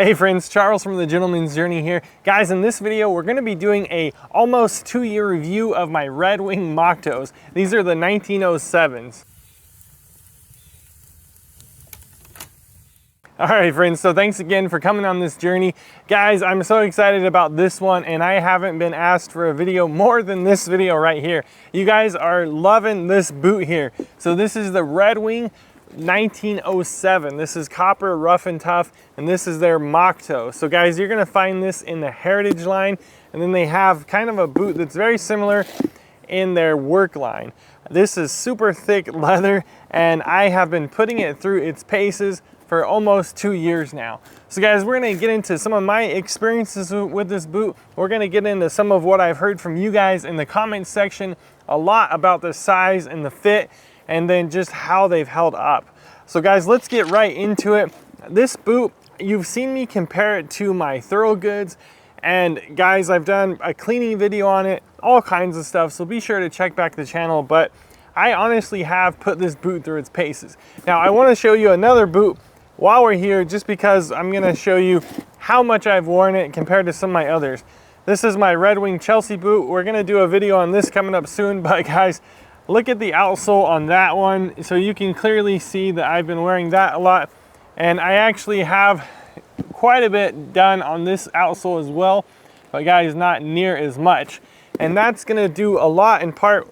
Hey friends, Charles from The Gentleman's Journey here. Guys, in this video, we're gonna be doing a almost 2-year review of my Red Wing mock toes. These are the 1907s. All right, friends, so thanks again for coming on this journey. Guys, I'm so excited about this one, and I haven't been asked for a video more than this video right here. You guys are loving this boot here. So this is the Red Wing 1907. This is copper, rough and tough, and this is their mock toe. So guys, you're gonna find this in the Heritage line, and then they have kind of a boot that's very similar in their work line. This is super thick leather, and I have been putting it through its paces for almost 2 years now. So guys, we're gonna get into some of my experiences with this boot. We're gonna get into some of what I've heard from you guys in the comments section, a lot about the size and the fit, and then just how they've held up. So guys, let's get right into it. This boot, you've seen me compare it to my Thorogoods, and guys, I've done a cleaning video on it, all kinds of stuff, so be sure to check back the channel, but I honestly have put this boot through its paces. Now, I wanna show you another boot while we're here, just because I'm gonna show you how much I've worn it compared to some of my others. This is my Red Wing Chelsea boot. We're gonna do a video on this coming up soon, but guys, look at the outsole on that one. So you can clearly see that I've been wearing that a lot. And I actually have quite a bit done on this outsole as well, but guys, not near as much. And that's gonna do a lot in part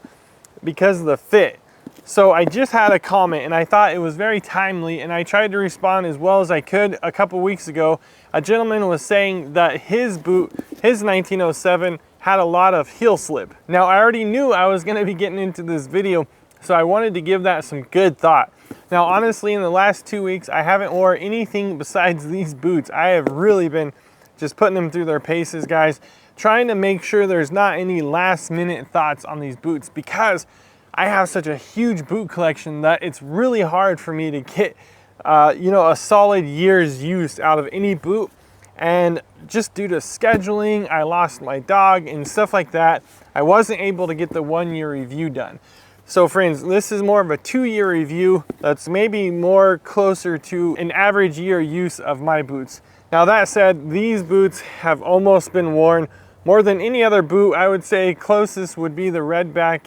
because of the fit. So I just had a comment and I thought it was very timely, and I tried to respond as well as I could a couple weeks ago. A gentleman was saying that his boot, his 1907, had a lot of heel slip. Now, I already knew I was gonna be getting into this video, so I wanted to give that some good thought. Now, honestly, in the last 2 weeks, I haven't worn anything besides these boots. I have really been just putting them through their paces, guys, trying to make sure there's not any last minute thoughts on these boots, because I have such a huge boot collection that it's really hard for me to get a solid year's use out of any boot. And just due to scheduling, I lost my dog and stuff like that, I wasn't able to get the 1-year review done. So friends, this is more of a 2-year review that's maybe more closer to an average year use of my boots. Now that said, these boots have almost been worn more than any other boot. I would say closest would be the Redback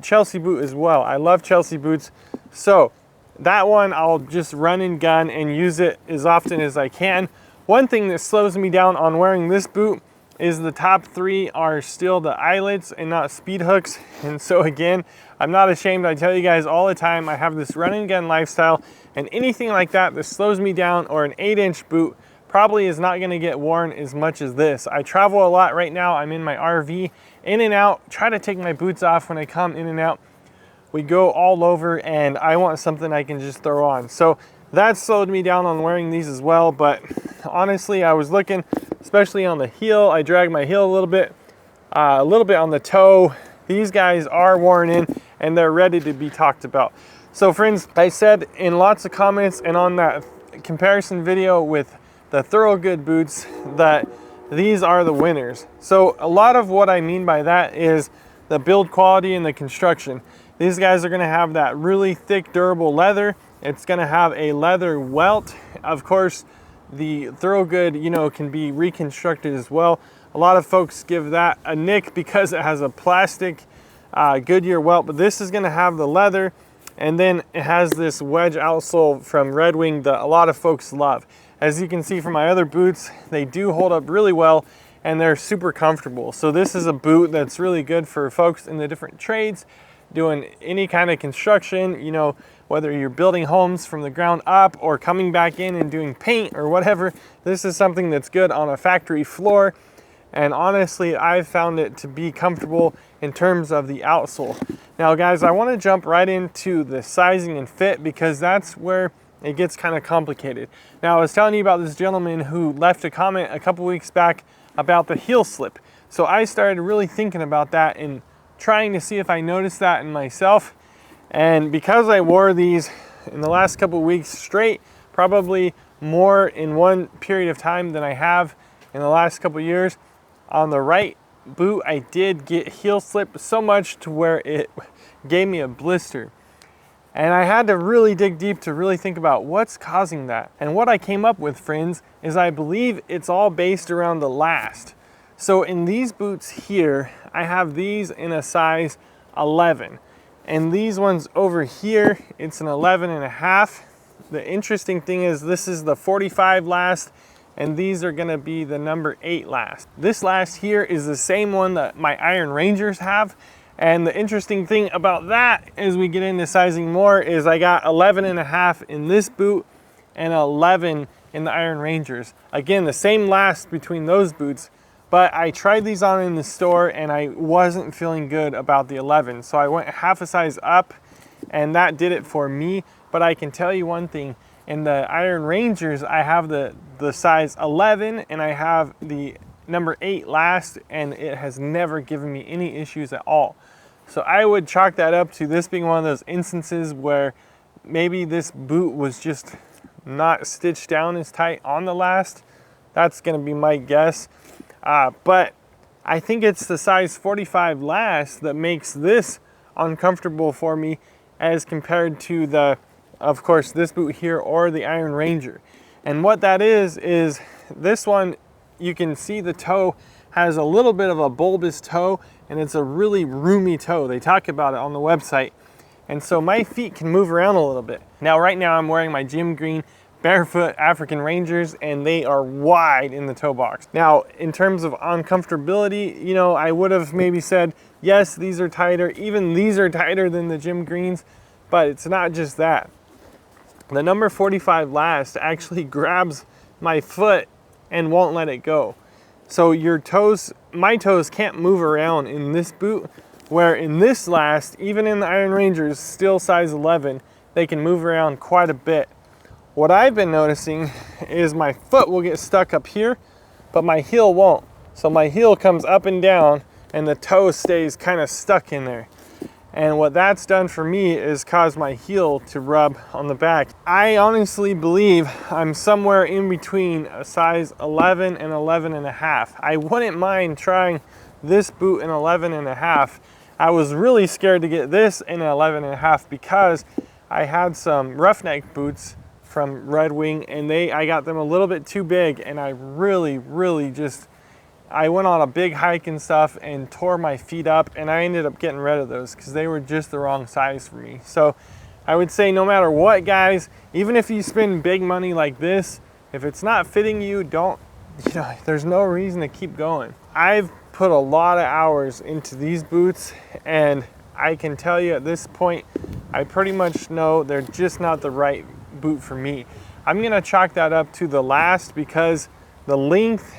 Chelsea boot as well. I love Chelsea boots. So that one, I'll just run and gun and use it as often as I can. One thing that slows me down on wearing this boot is the top 3 are still the eyelets and not speed hooks. And so again, I'm not ashamed. I tell you guys all the time, I have this run and gun lifestyle, and anything like that that slows me down, or an 8-inch boot, probably is not gonna get worn as much as this. I travel a lot right now. I'm in my RV, in and out, try to take my boots off when I come in and out. We go all over, and I want something I can just throw on. So that slowed me down on wearing these as well. But honestly, I was looking, especially on the heel. I dragged my heel a little bit on the toe. These guys are worn in, and they're ready to be talked about. So friends, I said in lots of comments and on that comparison video with the Thorogood boots that these are the winners. So a lot of what I mean by that is the build quality and the construction. These guys are gonna have that really thick, durable leather. It's gonna have a leather welt. Of course, the Thorogood, can be reconstructed as well. A lot of folks give that a nick because it has a plastic Goodyear welt, but this is gonna have the leather, and then it has this wedge outsole from Red Wing that a lot of folks love. As you can see from my other boots, they do hold up really well, and they're super comfortable. So this is a boot that's really good for folks in the different trades, doing any kind of construction, whether you're building homes from the ground up or coming back in and doing paint or whatever. This is something that's good on a factory floor. And honestly, I've found it to be comfortable in terms of the outsole. Now guys, I wanna jump right into the sizing and fit, because that's where it gets kind of complicated. Now, I was telling you about this gentleman who left a comment a couple weeks back about the heel slip. So I started really thinking about that and trying to see if I noticed that in myself. And because I wore these in the last couple weeks straight, probably more in one period of time than I have in the last couple years, on the right boot, I did get heel slip so much to where it gave me a blister. And I had to really dig deep to really think about what's causing that. And what I came up with, friends, is I believe it's all based around the last. So in these boots here, I have these in a size 11. And these ones over here, it's an 11.5. The interesting thing is this is the 45 last, and these are gonna be the number 8 last. This last here is the same one that my Iron Rangers have. And the interesting thing about that, as we get into sizing more, is I got 11.5 in this boot and 11 in the Iron Rangers. Again, the same last between those boots, but I tried these on in the store and I wasn't feeling good about the 11. So I went half a size up and that did it for me. But I can tell you one thing, in the Iron Rangers, I have the size 11 and I have the number 8 last, and it has never given me any issues at all. So I would chalk that up to this being one of those instances where maybe this boot was just not stitched down as tight on the last. That's gonna be my guess. But I think it's the size 45 last that makes this uncomfortable for me as compared to the, of course, this boot here or the Iron Ranger. And what that is this one, you can see the toe has a little bit of a bulbous toe, and it's a really roomy toe. They talk about it on the website. And so my feet can move around a little bit. Now, right now I'm wearing my gym green barefoot African Rangers, and they are wide in the toe box. Now, in terms of uncomfortability, you know, I would have maybe said, yes, these are tighter. Even these are tighter than the gym greens, but it's not just that. The number 45 last actually grabs my foot and won't let it go. So your toes, my toes can't move around in this boot, where in this last, even in the Iron Rangers, still size 11, they can move around quite a bit. What I've been noticing is my foot will get stuck up here, but my heel won't. So my heel comes up and down and the toe stays kind of stuck in there. And what that's done for me is caused my heel to rub on the back. I honestly believe I'm somewhere in between a size 11 and 11.5. I wouldn't mind trying this boot in 11.5. I was really scared to get this in 11.5 because I had some roughneck boots from Red Wing, and I got them a little bit too big, and I really just, I went on a big hike and stuff and tore my feet up, and I ended up getting rid of those because they were just the wrong size for me. So I would say no matter what, guys, even if you spend big money like this, if it's not fitting you, there's no reason to keep going. I've put a lot of hours into these boots, and I can tell you at this point, I pretty much know they're just not the right boot for me. I'm gonna chalk that up to the last because the length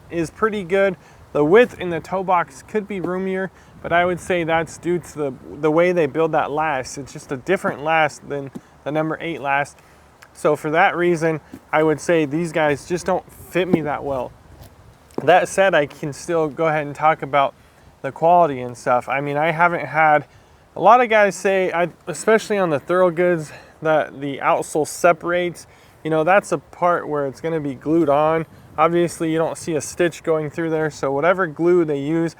is pretty good. The width in the toe box could be roomier, but I would say that's due to the way they build that last. It's just a different last than the number 8 last. So for that reason, I would say these guys just don't fit me that well. That said, I can still go ahead and talk about the quality and stuff. I mean, I haven't had, a lot of guys say, especially on the Thorogoods, that the outsole separates. You know, that's a part where it's gonna be glued on. Obviously, you don't see a stitch going through there, so whatever glue they use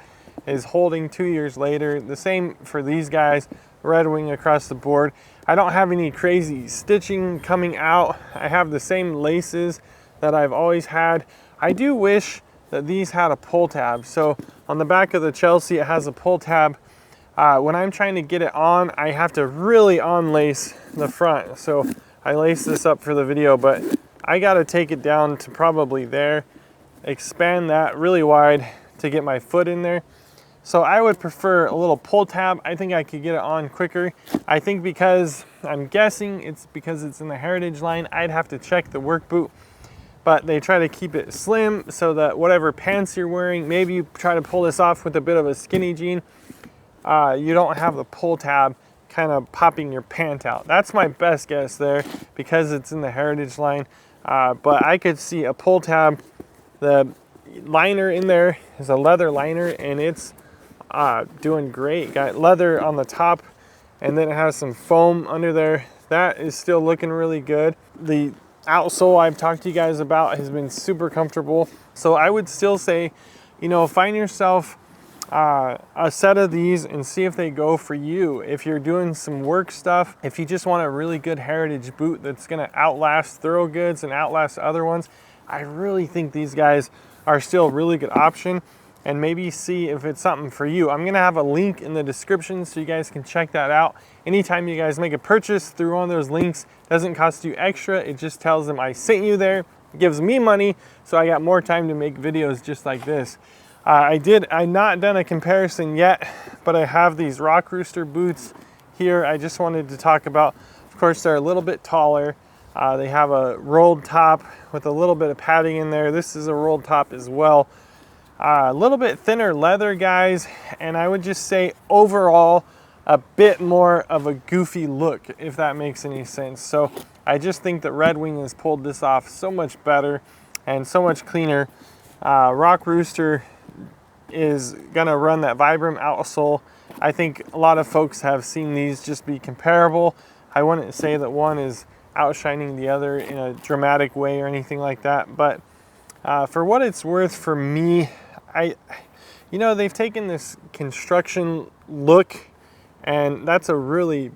is holding 2 years later. The same for these guys, Red Wing across the board. I don't have any crazy stitching coming out. I have the same laces that I've always had. I do wish that these had a pull tab. So on the back of the Chelsea, it has a pull tab. When I'm trying to get it on, I have to really unlace the front. So I lace this up for the video, but I gotta take it down to probably there, expand that really wide to get my foot in there. So I would prefer a little pull tab. I think I could get it on quicker. I think because, I'm guessing it's because it's in the Heritage line, I'd have to check the work boot, but they try to keep it slim so that whatever pants you're wearing, maybe you try to pull this off with a bit of a skinny jean, you don't have the pull tab kind of popping your pant out. That's my best guess there because it's in the Heritage line. But I could see a pull tab. The liner in there is a leather liner, and it's doing great. Got leather on the top, and then it has some foam under there. That is still looking really good. The outsole I've talked to you guys about has been super comfortable. So I would still say, you know, find yourself a set of these and see if they go for you. If you're doing some work stuff, if you just want a really good heritage boot that's gonna outlast Thorogoods and outlast other ones, I really think these guys are still a really good option, and maybe see if it's something for you. I'm gonna have a link in the description so you guys can check that out. Anytime you guys make a purchase through one of those links, it doesn't cost you extra, it just tells them I sent you there. It gives me money, so I got more time to make videos just like this. I've not done a comparison yet, but I have these Rock Rooster boots here. I just wanted to talk about, of course, they're a little bit taller. They have a rolled top with a little bit of padding in there. This is a rolled top as well. A little bit thinner leather, guys, and I would just say overall a bit more of a goofy look, if that makes any sense. So I just think that Red Wing has pulled this off so much better and so much cleaner. Rock Rooster is gonna run that Vibram outsole. I think a lot of folks have seen these just be comparable. I wouldn't say that one is outshining the other in a dramatic way or anything like that, but for what it's worth for me, you know, they've taken this construction look and that's a really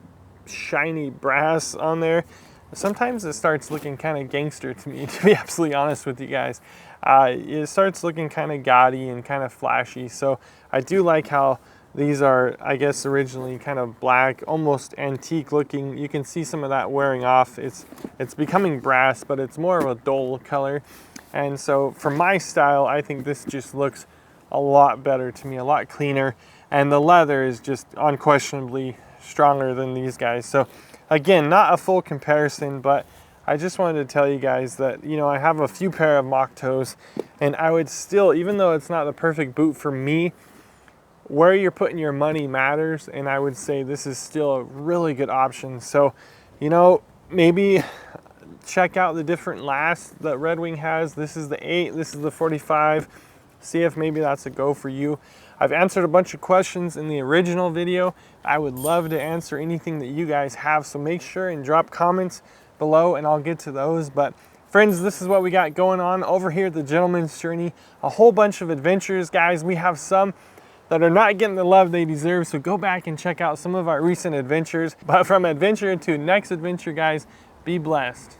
shiny brass on there. Sometimes it starts looking kind of gangster to me, to be absolutely honest with you guys. It starts looking kind of gaudy and kind of flashy. So I do like how these are, I guess, originally kind of black, almost antique looking. You can see some of that wearing off. It's becoming brass, but it's more of a dull color. And so for my style, I think this just looks a lot better to me, a lot cleaner. And the leather is just unquestionably stronger than these guys. So again, not a full comparison, but I just wanted to tell you guys that, you know, I have a few pair of mock toes, and I would still, even though it's not the perfect boot for me, where you're putting your money matters, and I would say this is still a really good option. So, you know, maybe check out the different lasts that Red Wing has. This is the 8, this is the 45. See if maybe that's a go for you. I've answered a bunch of questions in the original video. I would love to answer anything that you guys have, so make sure and drop comments below and I'll get to those. But friends, this is what we got going on over here at the Gentleman's Journey. A whole bunch of adventures, guys. We have some that are not getting the love they deserve, so go back and check out some of our recent adventures. But from adventure to next adventure, guys, be blessed.